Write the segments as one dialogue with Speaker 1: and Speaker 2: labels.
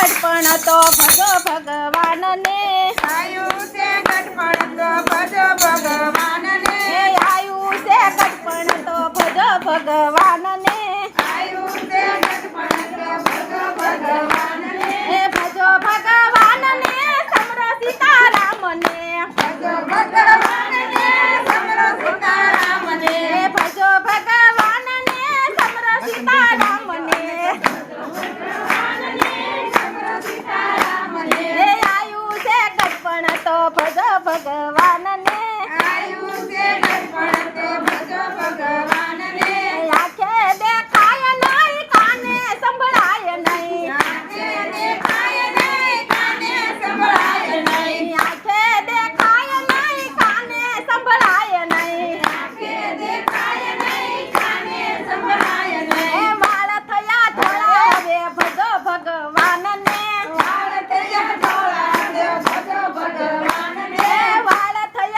Speaker 1: ગઢપણ તો ભજો ભગવાનને
Speaker 2: આયુ છે ગઢપણ તો ભજો ભગવાનને
Speaker 1: આયુ છે ગઢપણ તો ભજો ભગવાનને
Speaker 2: આયુ છે ગઢપણ તો ભજો ભગવાનને
Speaker 1: ભજો ભગવાનને સમરો સીતારામને
Speaker 2: ભજો ભગવાનને સમરો સીતારામને
Speaker 1: ભજો ભગવાનને સમરો સીતારામને આયુ છે ગઢપણ તો ભજો ભગવાનને
Speaker 2: આયુ છે ગઢપણ તો ભજો ભગવાનને
Speaker 1: આંખે દેખાય નહીં કાને સંભળાય નહીં
Speaker 2: આંખે દેખાય નહીં કાને સંભળાય નહીં
Speaker 1: આંખે દેખાય નહીં કાને સંભળાય નહીં
Speaker 2: આંખે દેખાય નહીં કાને સંભળાય નહીં
Speaker 1: વાળ થયા ધોળા હવે ભજો ભગવાનને
Speaker 2: વાળ થયા ધોળા હવે ભજો ભગવાનને
Speaker 1: વાળ થયા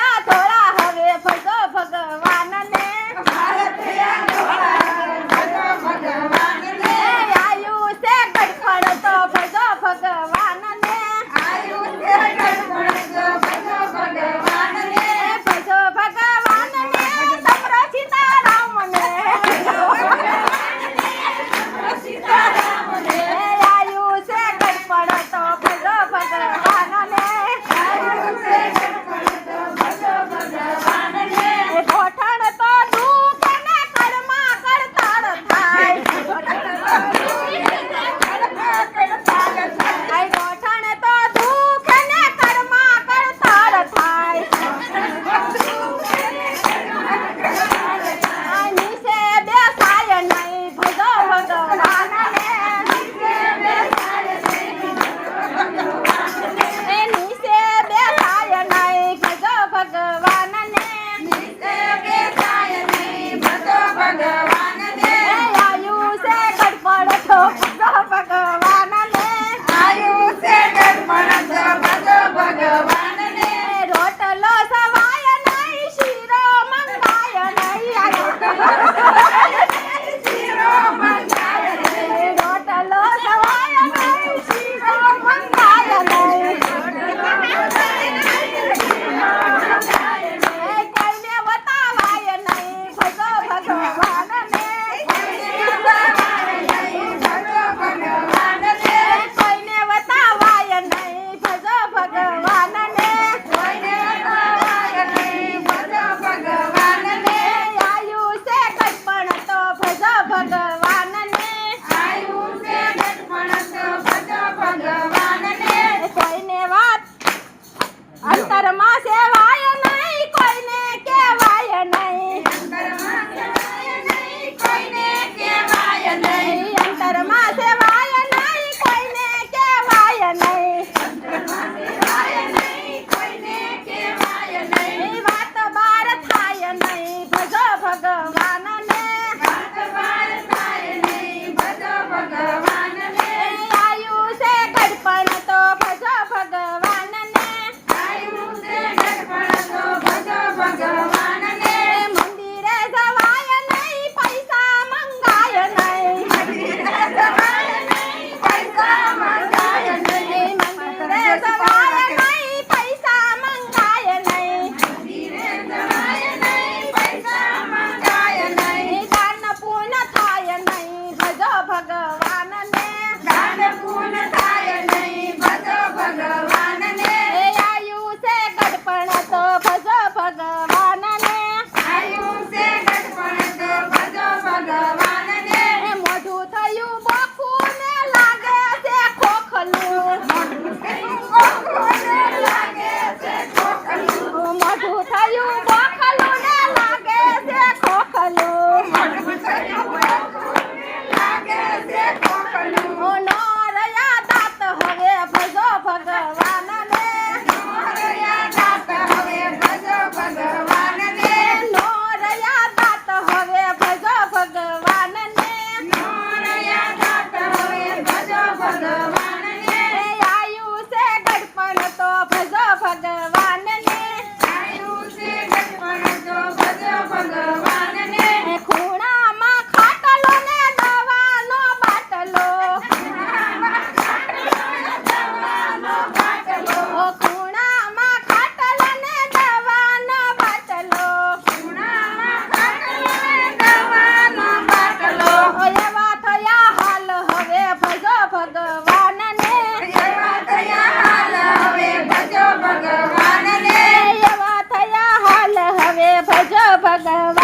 Speaker 1: ભગવાનને
Speaker 2: એવા થયા હાલ હવે ભજો ભગવાનને
Speaker 1: એવા થયા હાલ હવે ભજો ભગવાન